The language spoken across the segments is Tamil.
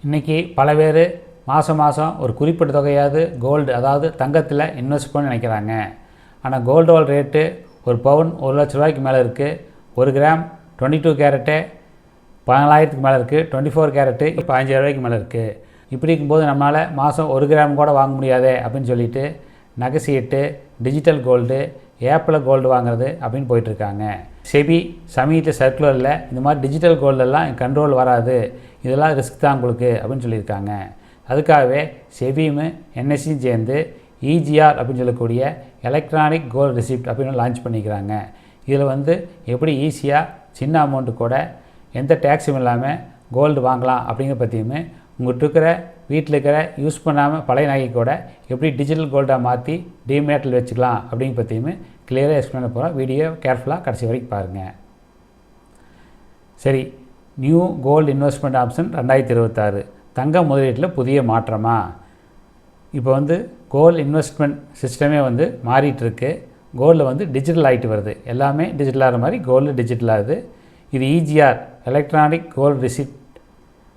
இன்றைக்கி பல பேர் மாதம் ஒரு குறிப்பிட்ட தொகையாவது கோல்டு அதாவது தங்கத்தில் இன்வெஸ்ட் பண்ண நினைக்கிறாங்க. ஆனால் கோல்டோட ரேட்டு ஒரு பவுன் 1,00,000 மேலே இருக்குது. 1 கிராம் 22 கேரட்டு 14,000 மேலே இருக்குது. 24 கேரட்டு 15,000 மேலே இருக்குது. இப்படி இருக்கும்போது நம்மளால் மாதம் 1 கிராம் கூட வாங்க முடியாதே அப்படின்னு சொல்லிட்டு நகை சீட்டு, டிஜிட்டல் கோல்டு, ஏப்பில் கோல்டு வாங்குறது அப்படின்னு போயிட்டுருக்காங்க. செபி சமீப சர்க்குலரில் இந்த மாதிரி டிஜிட்டல் கோல்டெல்லாம் கண்ட்ரோல் வராது, இதெல்லாம் ரிஸ்க் தான் உங்களுக்கு அப்படின்னு சொல்லியிருக்காங்க. அதுக்காகவே செபியும் என்எஸ்சியும் சேர்ந்து இஜிஆர் அப்படின்னு சொல்லக்கூடிய எலக்ட்ரானிக் கோல்டு ரிசிப்ட் அப்படின்னு லான்ச் பண்ணிக்கிறாங்க. இதில் எப்படி ஈஸியாக சின்ன அமௌண்ட்டு கூட எந்த டேக்ஸும் இல்லாமல் கோல்டு வாங்கலாம் அப்படிங்கிற பற்றியுமே உங்கள்கிட்ட இருக்கிற வீட்டில் இருக்கிற யூஸ் பண்ணாமல் பழைய நகை கூட எப்படி டிஜிட்டல் கோல்டாக மாற்றி டிமேட்டில் வச்சுக்கலாம் அப்படிங்கிற பற்றியுமே கிளியராக எக்ஸ்பிளைன் பண்ண போகிறோம். வீடியோ கேர்ஃபுல்லாக கடைசி வரைக்கும் பாருங்கள். சரி, நியூ கோல்டு இன்வெஸ்ட்மெண்ட் ஆப்ஷன் 2026 தங்க முதலீட்டில் புதிய மாற்றமா? இப்போ கோல்டு இன்வெஸ்ட்மெண்ட் சிஸ்டமே மாறிட்டுருக்கு. கோல்டில் டிஜிட்டல் ஆகிட்டு வருது. எல்லாமே டிஜிட்டலாகிற மாதிரி கோல்டு டிஜிட்டலாகுது. இது இஜிஆர் எலக்ட்ரானிக் கோல்டு ரிசிப்ட்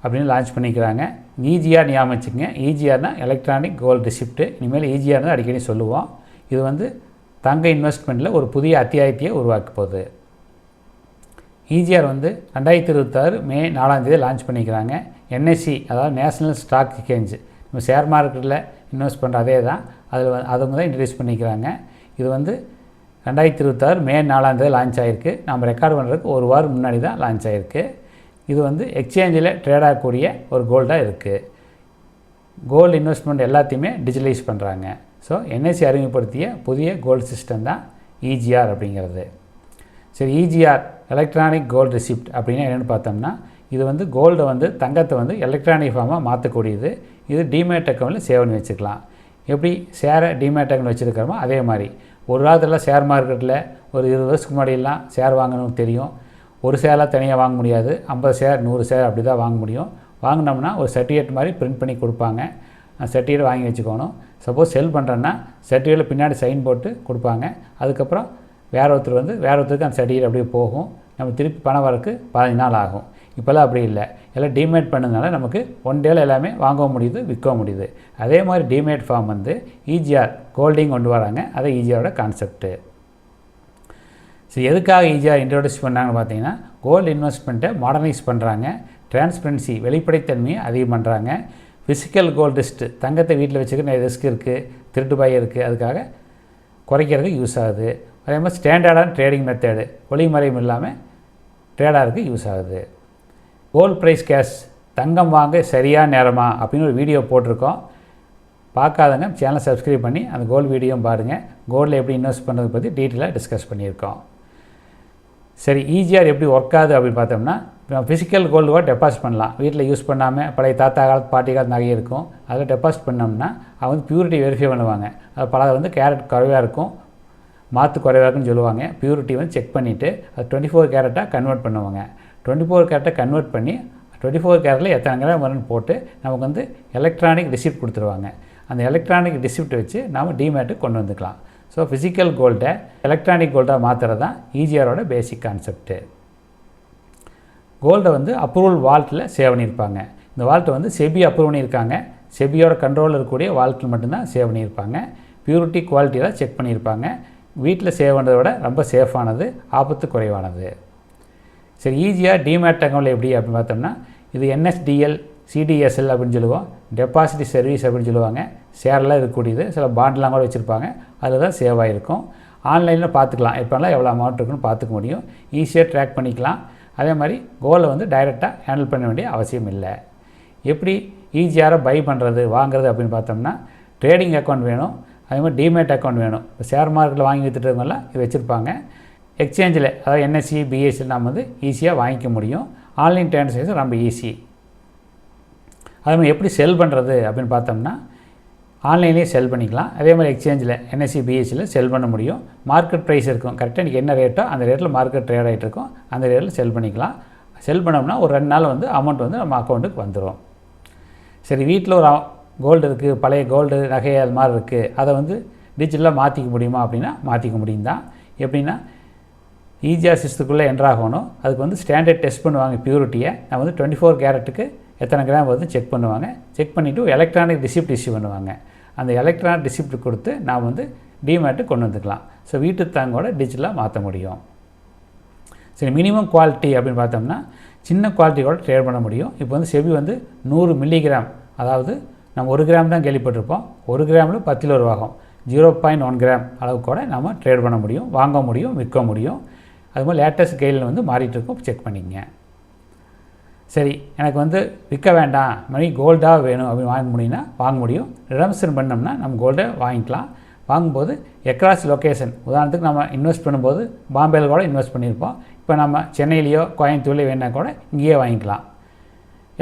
அப்படின்னு லான்ச் பண்ணிக்கிறாங்க. இஜிஆர் ஞாபகம் வச்சுக்கங்க. இஜிஆர்னால் எலக்ட்ரானிக் கோல்டு ரிசிப்ட்டு. இனிமேல் இஜிஆர் தான் அடிக்கடி சொல்லுவோம். இது தங்க இன்வெஸ்ட்மெண்ட்டில் ஒரு புதிய அத்தியாயத்தையே உருவாக்க போகுது. இஜிஆர் 2026 மே 4 லான்ச் பண்ணிக்கிறாங்க. என்எஸ்சி அதாவது நேஷ்னல் ஸ்டாக் எக்ஸ்சேஞ்ச், நம்ம ஷேர் மார்க்கெட்டில் இன்வெஸ்ட் பண்ணுற அதே தான், அதுங்க தான் இன்ட்ரடியூஸ் பண்ணிக்கிறாங்க. இது 2026 மே 4 லான்ச் ஆகிருக்கு. நம்ம ரெக்கார்ட் பண்ணுறதுக்கு ஒரு வாரம் முன்னாடி தான் லான்ச் ஆகிருக்கு. இது எக்ஸ்சேஞ்சில் ட்ரேட் ஆகக்கூடிய ஒரு கோல்டாக இருக்குது. கோல்டு இன்வெஸ்ட்மெண்ட் எல்லாத்தையுமே டிஜிட்டலைஸ் பண்ணுறாங்க. ஸோ என்எஸ்சி அறிமுகப்படுத்திய புதிய கோல்டு சிஸ்டம் தான் இஜிஆர் அப்படிங்கிறது. சரி, இஜிஆர் எலக்ட்ரானிக் கோல்டு ரிசிப்ட் அப்படின்னா என்னென்னு பார்த்தோம்னா, இது கோல்டை தங்கத்தை எலக்ட்ரானிக் ஃபார்மாக மாற்றக்கூடியது. இது டிமேட் அக்கௌண்ட்டில் சேவ் பண்ணி வச்சுக்கலாம். எப்படி ஷேரை டிமேட் அக்கௌண்ட் வச்சுருக்கிறோமோ அதே மாதிரி ஒரு காலத்தில் ஷேர் மார்க்கெட்டில் ஒரு 20 வருஷத்துக்கு முன்னாடியெல்லாம் ஷேர் வாங்கணும்னு தெரியும். ஒரு ஷேராக தனியாக வாங்க முடியாது. 50 ஷேர் 100 ஷேர் அப்படி தான் வாங்க முடியும். வாங்கினோம்னா ஒரு சர்டிஃபிகேட் மாதிரி பிரிண்ட் பண்ணி கொடுப்பாங்க. சர்டிஃபிகேட் வாங்கி வச்சுக்கணும். சப்போஸ் செல் பண்ணுறேன்னா சர்டிஃபிகேட்டில் பின்னாடி சைன் போட்டு கொடுப்பாங்க. அதுக்கப்புறம் வேற ஒருத்தருக்கு அந்த சர்டிஃபிகேட் அப்படியே போகும். நம்ம திருப்பி பணம் வரக்கு 15 நாள் ஆகும். இப்போல்லாம் அப்படி இல்லை. எல்லாம் டிமேட் பண்ணதுனால நமக்கு 1 டேல எல்லாமே வாங்கவும் முடியுது, விற்கவும் முடியுது. அதே மாதிரி டிமேட் ஃபார்ம் இஜிஆர் கோல்டிங் கொண்டு வராங்க. அதை இஜிஆரோட கான்செப்ட்டு. சரி, எதுக்காக இஜிஆர் இன்ட்ரோடியூஸ் பண்ணாங்கன்னு பார்த்தீங்கன்னா, கோல்டு இன்வெஸ்ட்மெண்ட்டை மாடர்னைஸ் பண்ணுறாங்க. டிரான்ஸ்பரன்சி வெளிப்படைத்தன்மையை அதிகம் பண்ணுறாங்க. ஃபிசிக்கல் கோல்டு ரிஸ்க், தங்கத்தை வீட்டில் வச்சுக்க ரிஸ்க் இருக்குது, திருட்டு பாய் இருக்குது, அதுக்காக குறைக்கிறதுக்கு யூஸ் ஆகுது. அதே மாதிரி ஸ்டாண்டர்டான ட்ரேடிங் மெத்தடு, ஒளிமறையும் இல்லாமல் ட்ரேடாருக்கு யூஸ் ஆகுது. கோல்டு ப்ரைஸ் கேஷ், தங்கம் வாங்க சரியான நேரமா அப்படின்னு ஒரு வீடியோ போட்டிருக்கோம். பார்க்காதங்க சேனலை சப்ஸ்கிரைப் பண்ணி அந்த கோல்டு வீடியோவும் பாருங்கள். கோல்டில் எப்படி இன்வெஸ்ட் பண்ணுறது பற்றி டீட்டெயிலாக டிஸ்கஸ் பண்ணியிருக்கோம். சரி, இஜிஆர் எப்படி ஒர்க் ஆகுது அப்படின்னு பார்த்தோம்னா, இப்போ ஃபிசிக்கல் கோல்டு கூட டெபாசிட் பண்ணலாம். வீட்டில் யூஸ் பண்ணாமல் பழைய தாத்தா காலத்து பாட்டி காலத்து நகை இருக்கும், அதில் டெபாசிட் பண்ணோம்னா அவங்க பியூரிட்டி வெரிஃபை பண்ணுவாங்க. அது பல கேரட் குறைவாக இருக்கும், மாற்று குறைவாக இருக்குன்னு சொல்லுவாங்க. பியூரிட்டி செக் பண்ணிவிட்டு அது 24 கேரட்டாக கன்வெர்ட் பண்ணுவாங்க. 24 கேரட்டை கன்வெர்ட் பண்ணி 24 கேரட்டில் எத்தனை கிராம் வரும்னு போட்டு நமக்கு எலக்ட்ரானிக் ரிசிப்ட் கொடுத்துருவாங்க. அந்த எலக்ட்ரானிக் ரிசிப்ட் வச்சு நாம் டிமேட்டுக்கு கொண்டு வந்துக்கலாம். ஸோ ஃபிசிக்கல் கோல்டை எலக்ட்ரானிக் கோல்டாக மாற்றுறது தான் இஜிஆரோட பேசிக் கான்செப்ட்டு. கோல்டை அப்ரூவல் வால்ட்டில் சேவ் பண்ணியிருப்பாங்க. இந்த வால்ட்டை செபி அப்ரூவ் பண்ணியிருக்காங்க. செபியோட கண்ட்ரோலில் இருக்கக்கூடிய வால்ட்டில் மட்டும்தான் சேவ் பண்ணியிருப்பாங்க. பியூரிட்டி குவாலிட்டியெல்லாம் செக் பண்ணியிருப்பாங்க. வீட்டில் சேவ் பண்ணுறத விட ரொம்ப சேஃபானது, ஆபத்து குறைவானது. சரி, இஜிஆர் டிமேட் அக்கௌண்ட்டில் எப்படி அப்படின்னு பார்த்தோம்னா, இது என்எஸ்டிஎல் சிடிஎஸ்எல் அப்படின்னு சொல்லுவோம். டெபாசிட் சர்வீஸ் அப்படின்னு சொல்லுவாங்க. ஷேர்லாம் இருக்கக்கூடியது. சில பாண்ட்லாம் கூட வச்சுருப்பாங்க. அதில் தான் சேவ் ஆகிருக்கும். ஆன்லைனில் பார்த்துக்கலாம், எப்போல்லாம் எவ்வளோ அமௌண்ட் இருக்குன்னு பார்த்துக்க முடியும். ஈஸியாக ட்ராக் பண்ணிக்கலாம். அதே மாதிரி கோல்டை டைரெக்டாக ஹேண்டில் பண்ண வேண்டிய அவசியம் இல்லை. எப்படி இஜிஆரை பை பண்ணுறது வாங்குறது அப்படின்னு பார்த்தோம்னா, ட்ரேடிங் அக்கௌண்ட் வேணும், அதே மாதிரி டிமேட் அக்கௌண்ட் வேணும். இப்போ ஷேர் மார்க்கெட்டில் வாங்கி விற்றுட்டுருவங்கெல்லாம் இது வச்சுருப்பாங்க. எக்ஸ்சேஞ்சில் அதாவது என்எஸ்சி பிஎஸ்சி நம்ம ஈஸியாக வாங்கிக்க முடியும். ஆன்லைன் ட்ரான்சாக்ஷன் ரொம்ப ஈஸி. அதே மாதிரி எப்படி செல் பண்ணுறது அப்படின்னு பார்த்தோம்னா, ஆன்லைன்லேயே செல் பண்ணிக்கலாம். அதே மாதிரி எக்ஸ்சேஞ்சில் என்எஸ்சி பிஎஸ்சியில் செல் பண்ண முடியும். மார்க்கெட் ப்ரைஸ் இருக்கும். கரெக்டாக இன்றைக்கி என்ன ரேட்டோ அந்த ரேட்டில் மார்க்கெட் ட்ரேட் ஆகிட்டு இருக்கும். அந்த ரேட்டில் செல் பண்ணிக்கலாம். செல் பண்ணோம்னா ஒரு 2 நாள் அமௌண்ட் நம்ம அக்கௌண்ட்டுக்கு வந்துடும். சரி, வீட்டில் ஒரு கோல்டு இருக்குது, பழைய கோல்டு நகை அது மாதிரி இருக்குது, அதை டிஜிட்டலாக மாற்றிக்க முடியுமா அப்படின்னா மாற்றிக்க முடியும் தான். எப்படின்னா, இஜிஆர் சிஸ்டத்துக்குள்ளே என்ட்ராகணும். அதுக்கு ஸ்டாண்டர்ட் டெஸ்ட் பண்ணுவாங்க பியூரிட்டியை. நான் 24 கேரட்டுக்கு எத்தனை கிராம் வருது செக் பண்ணுவாங்க. செக் பண்ணிவிட்டு எலக்ட்ரானிக் ரிசிப்ட் இஷ்யூ பண்ணுவாங்க. அந்த எலக்ட்ரானிக் ரிசிப்ட் கொடுத்து நாம் வந்து டிமேட்டு கொண்டு வந்துக்கலாம். ஸோ வீட்டு தாங்கோட டிஜிட்டலாக மாற்ற முடியும். சரி, மினிமம் குவாலிட்டி அப்படின்னு பார்த்தோம்னா சின்ன குவாலிட்டியோட ட்ரேட் பண்ண முடியும். இப்போ வந்து செபி வந்து 100 மில்லிகிராம், அதாவது நம்ம 1 கிராம் தான் கேள்விப்பட்டிருப்போம். 1 கிராமில் 10 கிலோ ரூபாகும். 0.1 கிராம் அளவு கூட நம்ம ட்ரேட் பண்ண முடியும், வாங்க முடியும், விற்க முடியும். அதுமாதிரி லேட்டஸ்ட் கைடில் வந்து மாறிட்டுருக்கோம், செக் பண்ணிக்கங்க. சரி, எனக்கு வந்து விற்க வேண்டாம், மணி கோல்டாக வேணும் அப்படின்னு வாங்க முடியும்னா வாங்க முடியும். ரிடம்ஷன் பண்ணோம்னா நம்ம கோல்டை வாங்கிக்கலாம். வாங்கும்போது எக்ராஸ் லொக்கேஷன், உதாரணத்துக்கு நம்ம இன்வெஸ்ட் பண்ணும்போது பாம்பேயில் கூட இன்வெஸ்ட் பண்ணியிருப்போம். இப்போ நம்ம சென்னையிலையோ கோயம்புத்தூர்லையோ வேணா கூட இங்கேயே வாங்கிக்கலாம்.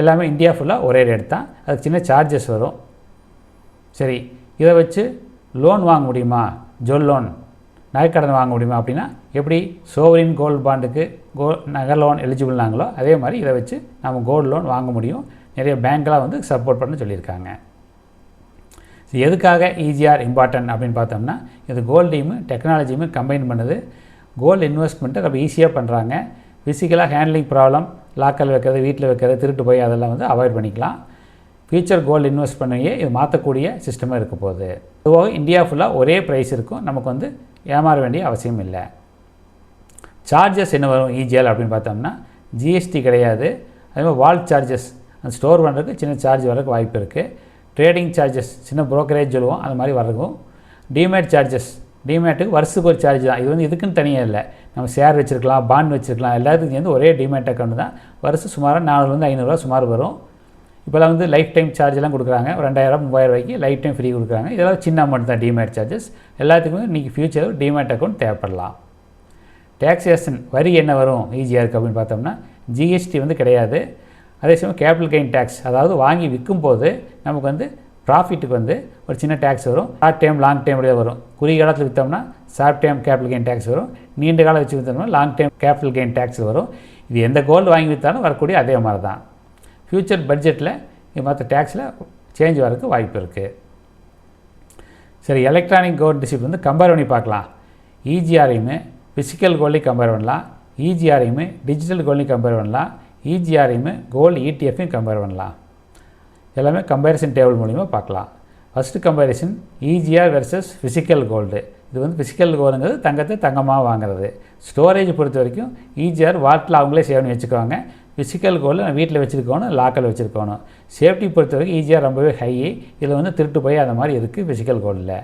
எல்லாமே இந்தியா ஃபுல்லாக ஒரே ரேட் தான். அதுக்கு சின்ன சார்ஜஸ் வரும். சரி, இதை வச்சு லோன் வாங்க முடியுமா? ஜுவல் லோன், நகைக்கடன் வாங்க முடியுமா அப்படின்னா எப்படி சோவரின் கோல்டு பாண்டுக்கு நகை லோன் எலிஜிபிள்னாங்களோ அதே மாதிரி இதை வச்சு நம்ம கோல்டு லோன் வாங்க முடியும். நிறைய பேங்க்லாம் வந்து சப்போர்ட் பண்ண சொல்லியிருக்காங்க. எதுக்காக இஜிஆர் இம்பார்ட்டன்ட் அப்படின்னு பார்த்தோம்னா இது கோல்டையும் டெக்னாலஜியுமே கம்பைன் பண்ணுது. கோல்டு இன்வெஸ்ட்மெண்ட்டை ரொம்ப ஈஸியாக பண்ணுறாங்க. ஃபிசிக்கலாக ஹேண்ட்லிங் ப்ராப்ளம், லாக்கல் வைக்கிறது, வீட்டில் வைக்கிறது, திருட்டு போய் அதெல்லாம் வந்து அவாய்ட் பண்ணிக்கலாம். ஃபியூச்சர் கோல்டு இன்வெஸ்ட் பண்ணியே இது மாற்றக்கூடிய சிஸ்டமாக இருக்க போகுது. அதுபோக இந்தியா ஃபுல்லாக ஒரே ப்ரைஸ் இருக்கும், நமக்கு வந்து ஏமாற வேண்டிய அவசியம் இல்லை. சார்ஜஸ் என்ன வரும் இஜிஎல் அப்படின்னு பார்த்தோம்னா ஜிஎஸ்டி கிடையாது. அதேமாதிரி வால்ட் சார்ஜஸ், அந்த ஸ்டோர் பண்ணுறதுக்கு சின்ன சார்ஜ் வரதுக்கு வாய்ப்பு இருக்குது. ட்ரேடிங் சார்ஜஸ், சின்ன ப்ரோக்கரேஜ் சொல்லுவோம், அது மாதிரி வரக்கும். டிமேட் சார்ஜஸ், டிமேட்டுக்கு வருஷத்துக்கு ஒரு சார்ஜ் தான். இது வந்து இதுக்குன்னு தனியாக இல்லை. நம்ம ஷேர் வச்சுருக்கலாம், பாண்ட் வச்சுருக்கலாம், எல்லாத்துக்கும் சேர்ந்து ஒரே டிமேட் அக்கௌண்ட் தான். வருஷம் சுமாராக 400-500 சுமார் வரும். இப்போலாம் வந்து லைஃப் டைம் சார்ஜெலாம் கொடுக்குறாங்க. 2000-3000 ரூபாய்க்கு லைஃப் டைம் ஃப்ரீ கொடுக்குறாங்க. இதெல்லாம் சின்ன அமௌண்ட் தான் டிமேட் சார்ஜஸ். எல்லாத்துக்குமே இன்றைக்கி ஃபியூச்சர் டிமேட் அக்கௌண்ட் தேவைப்படலாம். டேக்ஸேஷன் வரி என்ன வரும் இஜிஆருக்கு அப்படின்னு பார்த்தோம்னா ஜிஎஸ்டி வந்து கிடையாது. அதே சமயம் கேபிட்டல் கெயின் டேக்ஸ், அதாவது வாங்கி விற்கும் போது நமக்கு வந்து ப்ராஃபிட்டுக்கு வந்து ஒரு சின்ன டேக்ஸ் வரும். ஷார்ட் டைம் லாங் டைம்லேயே வரும். குறுகிய காலத்தில் விற்றோம்னா short time capital gain tax வரும். நீண்ட காலம் வச்சு விற்றோம்னா long time capital gain tax வரும். இது எந்த கோல்டு வாங்கி விற்றாலும் வரக்கூடிய அதே மாதிரி தான். ஃப்யூச்சர் பட்ஜெட்டில் இது மற்ற டேக்ஸில் சேஞ்ச் வரதுக்கு வாய்ப்பு இருக்குது. சரி, எலக்ட்ரானிக் கோல்டு ரிசிப்ட் வந்து கம்பேர் பண்ணி பார்க்கலாம். இஜிஆரையுமே ஃபிசிக்கல் கோல்டையும் கம்பேர் பண்ணலாம், இஜிஆரையுமே டிஜிட்டல் கோல்டையும் கம்பேர் பண்ணலாம், இஜிஆரையுமே கோல்டு இடிஎஃப்பையும் கம்பேர் பண்ணலாம். எல்லாமே கம்பேரிசன் டேபிள் மூலிமா பார்க்கலாம். First comparison EGR versus physical gold. இது வந்து ஃபிசிக்கல் கோல்டுங்கிறது தங்கத்தை தங்கமாக வாங்குறது. ஸ்டோரேஜ் பொறுத்த வரைக்கும் இஜிஆர் வாட்டில் அவங்களே சேவ் பண்ணி வச்சுக்குவாங்க. ஃபிசிக்கல் கோல்டு வீட்டில் வச்சுருக்கணும், லாக்கல் வச்சுருக்கணும். சேஃப்டி பொறுத்த வரைக்கும் இஜிஆர் ரொம்பவே ஹை. இதில் வந்து திருட்டு போய் அந்த மாதிரி இருக்குது ஃபிசிக்கல் கோல்டில்.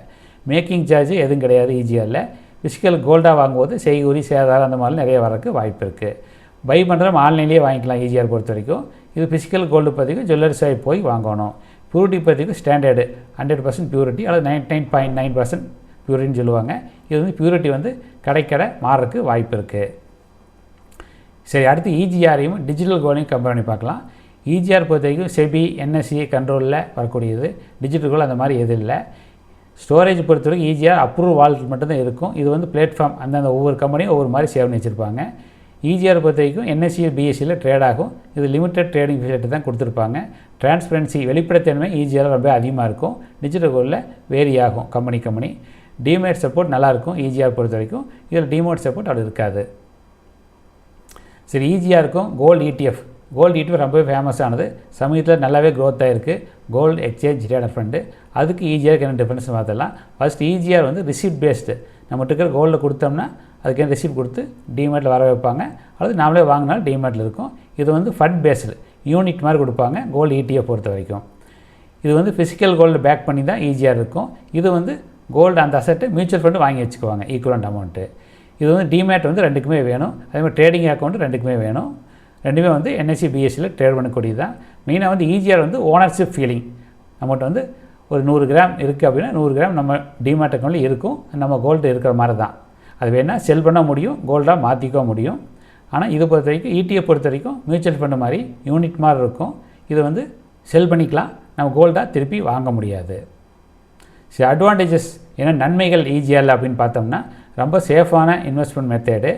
மேக்கிங் சார்ஜ் எதுவும் கிடையாது இஜிஆரில். ஃபிசிக்கல் கோல்டாக வாங்கும்போது செய்கூலி சேதாரம் அந்த மாதிரி நிறைய வரக்கு வாய்ப்பு இருக்குது. பை பண்ணுறோம் ஆன்லைன்லேயே வாங்கிக்கலாம் இஜிஆர் பொறுத்த வரைக்கும். இது ஃபிசிக்கல் கோல்டு பற்றிக்கு ஜுவல்லரி ஷாப் போய் வாங்கணும். பியூரிட்டி பற்றிக்கு ஸ்டாண்டர்டு 100% பியூரிட்டி அல்லது 99.9% பியூரிட்டின்னு சொல்லுவாங்க. இது வந்து பியூரிட்டி வந்து கடை மாறுறதுக்கு வாய்ப்பு இருக்குது. சரி, அடுத்து இஜிஆரையும் டிஜிட்டல் கோல்டையும் கம்பேர் பண்ணி பார்க்கலாம். இஜிஆர் பொறுத்த வரைக்கும் செபி என்எஸ்சி கண்ட்ரோலில் வரக்கூடியது. டிஜிட்டல் கோல்டு அந்த மாதிரி எதுவும் இல்லை. ஸ்டோரேஜ் பொறுத்த வரைக்கும் இஜிஆர் அப்ரூவ் வாலெட் மட்டும்தான் இருக்கும். இது வந்து பிளாட்ஃபார்ம், அந்தந்த ஒவ்வொரு கம்பெனியும் ஒவ்வொரு மாதிரி சேவ் பண்ணி வச்சுருப்பாங்க. இஜிஆர் பொறுத்த வரைக்கும் என்எஸ்சி பிஎஸ்சியில் ட்ரேட் ஆகும். இது லிமிட்டட் ட்ரேடிங் ஃபெசிலிட்டி தான் கொடுத்துருப்பாங்க. டிரான்ஸ்பரன்சி, வெளிப்படைத்தன்மை இஜிஆர் ரொம்ப அதிகமாக இருக்கும். டிஜிட்டல் கோல்டில் வேரி ஆகும் கம்பெனி. டிமேட் சப்போர்ட் நல்லாயிருக்கும் இஜிஆர் பொறுத்த வரைக்கும். இதில் டிமோட் சப்போர்ட் அது இருக்காது. சரி, இஜிஆருக்கும் கோல்டு இடிஎஃப். கோல்டு இடிஎஃப் ரொம்பவே ஃபேமஸானது. சமயத்தில் நல்லாவே க்ரோத் ஆகிருக்கு. Gold exchange trader fund. அதுக்கு இஜிஆருக்கு என்ன டிஃப்ரென்ஸ் பார்த்தலாம். ஃபஸ்ட் இஜிஆர் வந்து ரிசிப்ட் பேஸ்டு. நம்மகிட்ட இருக்கிற கோல்டில் கொடுத்தோம்னா அதுக்கு என்ன ரிசிப்ட் கொடுத்து டிமேட்டில் வர வைப்பாங்க, அல்லது நாமளே வாங்கினாலும் டிமேட்டில் இருக்கும். இது வந்து ஃபண்ட் பேஸ்டு, யூனிட் மாதிரி கொடுப்பாங்க கோல்டு இடிஎஃப் பொறுத்த வரைக்கும். இது வந்து ஃபிசிக்கல் கோல்டு பேக் பண்ணி தான் இஜிஆர் இருக்கும். இது வந்து கோல்டு அந்த அசெட்டை மியூச்சுவல் ஃபண்டு வாங்கி வச்சுக்குவாங்க ஈக்குவலண்ட் அமௌண்ட்டு. இது வந்து டிமேட் வந்து ரெண்டுக்குமே வேணும். அதேமாதிரி ட்ரேடிங் அக்கௌண்ட்டு ரெண்டுக்குமே வேணும். ரெண்டுமே வந்து என்எஸ்சி பிஎஸ்சியில் ட்ரேட் பண்ணக்கூடியது தான். மெயினாக வந்து இஜிஆர் வந்து ஓனர்ஷிப் ஃபீலிங். நம்மகிட்ட வந்து ஒரு 100 கிராம் இருக்குது அப்படின்னா 100 கிராம் நம்ம டிமேட் அக்கௌண்ட்டில் இருக்கும். நம்ம கோல்டு இருக்கிற மாதிரி தான். அது வேணால் செல் பண்ண முடியும், கோல்டாக மாற்றிக்க முடியும். ஆனால் இதை பொறுத்த வரைக்கும் இடிஎஃப் பொறுத்த வரைக்கும் மியூச்சுவல் ஃபண்டு மாதிரி யூனிட் மாதிரி இருக்கும். இதை வந்து செல் பண்ணிக்கலாம், நம்ம கோல்டாக திருப்பி வாங்க முடியாது. சரி, அட்வான்டேஜஸ் ஏன்னா நன்மைகள் இஜிஆர் அப்படின்னு பார்த்தோம்னா ரொம்ப சேஃபான இன்வெஸ்ட்மெண்ட் மெத்தேடு.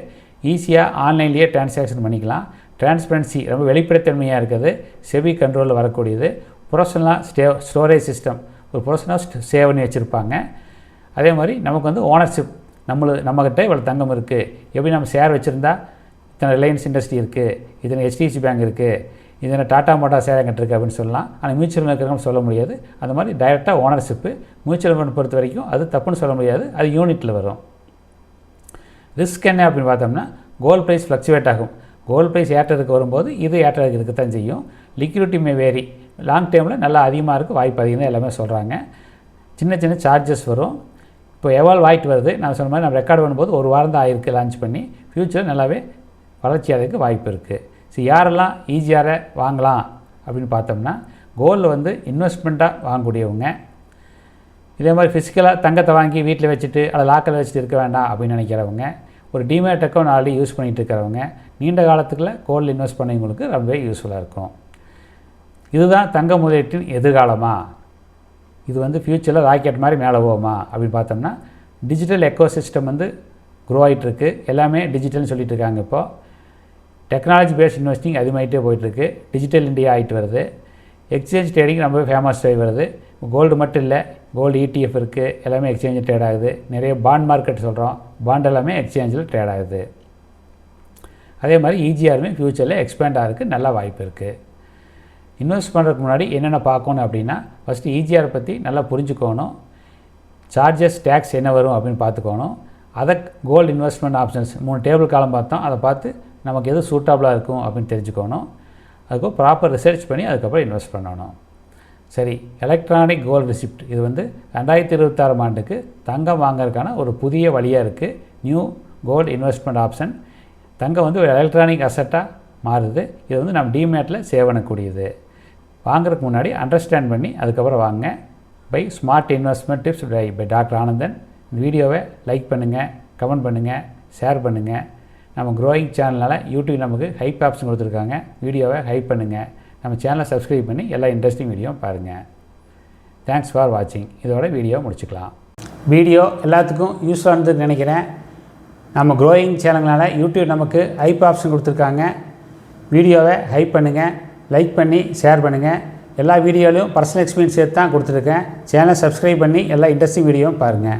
ஈஸியாக ஆன்லைன்லேயே டிரான்சாக்ஷன் பண்ணிக்கலாம். டிரான்ஸ்பரன்சி ரொம்ப வெளிப்படைத்தன்மையாக இருக்குது. செபி கண்ட்ரோலில் வரக்கூடியது. ப்ரொஃபஷனலாக ஸ்டோரேஜ் சிஸ்டம் ஒரு ப்ரொஃபஷனலாக சேவ் பண்ணி வச்சுருப்பாங்க. அதே மாதிரி நமக்கு வந்து ஓனர்ஷிப், நம்மக்கிட்ட இவ்வளோ தங்கம் இருக்குது. எப்படி நம்ம ஷேர் வச்சுருந்தா இத்தனை ரிலையன்ஸ் இண்டஸ்ட்ரி இருக்குது, இத்தனை HDFC பேங்க் இருக்குது, இது என்ன டாடா மோட்டார் ஷேர் என்கிட்ட இருக்குது அப்படின்னு சொல்லலாம். ஆனால் மியூச்சுவல் ஃபண்ட் இருக்கிறவங்க சொல்ல முடியாது. அந்த மாதிரி டைரெக்டாக ஓனர்ஷிப்பு மியூச்சுவல் ஃபண்ட் பொறுத்த வரைக்கும் அது தப்புன்னு சொல்ல முடியாது. அது யூனிட்டில் வரும். ரிஸ்க் என்ன அப்படின்னு பார்த்தோம்னா கோல்டு ப்ரைஸ் ஃப்ளக்சுவேட் ஆகும். கோல்டு ப்ரைஸ் ஏற்றதுக்கு வரும்போது இது ஏற்றதுக்கு இருக்கத்தான் செய்யும். லிக்விடிட்டி மே வேரி. லாங் டேர்மில் நல்லா அதிகமாக இருக்குது, வாய்ப்பு அதிகம் தான் எல்லாமே சொல்கிறாங்க. சின்ன சின்ன சார்ஜஸ் வரும். இப்போ எவால்வ் ஆகிட்டு வருது. நான் சொன்ன மாதிரி நம்ம ரெக்கார்ட் பண்ணும்போது ஒரு வாரம் தான் ஆகிருக்கு லான்ச் பண்ணி. ஃப்யூச்சர் நல்லாவே வளர்ச்சி ஆகிறதுக்கு வாய்ப்பு இருக்குது. ஸோ யாரெல்லாம் ஈஸியாக வாங்கலாம் அப்படின்னு பார்த்தோம்னா கோல்டில் வந்து இன்வெஸ்ட்மெண்ட்டாக வாங்கக்கூடியவங்க, இதே மாதிரி ஃபிசிக்கலாக தங்கத்தை வாங்கி வீட்டில் வச்சுட்டு அதை லாக்கில் வச்சுட்டு இருக்க வேண்டாம் அப்படின்னு நினைக்கிறவங்க, ஒரு டிமேட் அக்கௌண்ட் ஆல்ரெடி யூஸ் பண்ணிகிட்டு இருக்கிறவங்க, நீண்ட காலத்துக்குள்ள கோல்டில் இன்வெஸ்ட் பண்ணவங்களுக்கு ரொம்பவே யூஸ்ஃபுல்லாக இருக்கும். இதுதான் தங்க முதலீட்டின் எதிர்காலமா, இது வந்து ஃப்யூச்சரில் ராக்கெட் மாதிரி மேலே போகுமா அப்படின்னு பார்த்தோம்னா டிஜிட்டல் எக்கோசிஸ்டம் வந்து க்ரோ ஆகிட்டுருக்கு. எல்லாமே டிஜிட்டல்னு சொல்லிட்டு இருக்காங்க. இப்போது டெக்னாலஜி பேஸ்ட் இன்வெஸ்டிங் அதிகமாகிட்டே போயிட்டுருக்கு. டிஜிட்டல் இந்தியா ஆகிட்டு வருது. எக்ஸ்சேஞ்ச் ட்ரேடிங் ரொம்பவே ஃபேமஸ் ஆகி வருது. கோல்டு மட்டும் இல்லை, கோல்டு ETF இருக்குது, எல்லாமே எக்ஸ்சேஞ்சில் ட்ரேட் ஆகுது. நிறைய பாண்ட் மார்க்கெட் சொல்கிறோம், பாண்ட் எல்லாமே எக்ஸ்சேஞ்சில் ட்ரேட் ஆகுது. அதே மாதிரி EGRமே ஃப்யூச்சரில் எக்ஸ்பேண்ட் ஆகிறதுக்கு நல்ல வாய்ப்பு இருக்குது. இன்வெஸ்ட் பண்ணுறதுக்கு முன்னாடி என்னென்ன பார்க்கணும் அப்படின்னா ஃபஸ்ட்டு EGR பற்றி நல்லா புரிஞ்சுக்கணும். சார்ஜஸ் டேக்ஸ் என்ன வரும் அப்படின்னு பார்த்துக்கணும். அதை கோல்டு இன்வெஸ்ட்மெண்ட் ஆப்ஷன்ஸ் 3 டேபிள் காலம் பார்த்தோம், அதை பார்த்து நமக்கு எது சூட்டபுளாக இருக்கும் அப்படின்னு தெரிஞ்சுக்கணும். அதுக்கு ப்ராப்பர் ரிசர்ச் பண்ணி அதுக்கப்புறம் இன்வெஸ்ட் பண்ணணும். சரி, எலக்ட்ரானிக் கோல்டு ரிசிப்ட் இது வந்து 2026 ஆண்டுக்கு தங்கம் வாங்கிறதுக்கான ஒரு புதிய வழியாக இருக்குது. New gold investment option. தங்கம் வந்து ஒரு எலக்ட்ரானிக் அசட்டாக மாறுது. இது வந்து நம்ம டிமேட்டில் சேவ் பண்ணக்கூடியது. வாங்குறதுக்கு முன்னாடி அண்டர்ஸ்டாண்ட் பண்ணி அதுக்கப்புறம் வாங்க. Bye smart investment tips by doctor Anandan. இந்த வீடியோவை லைக் பண்ணுங்கள், கமெண்ட் பண்ணுங்கள், ஷேர் பண்ணுங்கள். நம்ம க்ரோயிங் சேனலால் யூடியூப் நமக்கு ஹைப் ஆப்ஷன் கொடுத்துருக்காங்க. வீடியோவை ஹைப் பண்ணுங்கள். நம்ம சேனலை சப்ஸ்கிரைப் பண்ணி எல்லா இன்ட்ரெஸ்டிங் வீடியோவும் பாருங்கள். தேங்க்ஸ் ஃபார் வாட்சிங். இதோட வீடியோ முடிச்சுக்கலாம். வீடியோ எல்லாத்துக்கும் யூஸ்ஃபுல்லாக இருந்ததுன்னு நினைக்கிறேன். நம்ம க்ரோயிங் சேனல்னால் யூடியூப் நமக்கு ஹைப் ஆப்ஷன் கொடுத்துருக்காங்க. வீடியோவை ஹைப் பண்ணுங்கள், லைக் பண்ணி ஷேர் பண்ணுங்கள். எல்லா வீடியோலையும் பர்சனல் எக்ஸ்பீரியன்ஸ் சேர்த்து தான் கொடுத்துருக்கேன். சேனலை சப்ஸ்கிரைப் பண்ணி எல்லா இன்ட்ரெஸ்டிங் வீடியோவும் பாருங்கள்.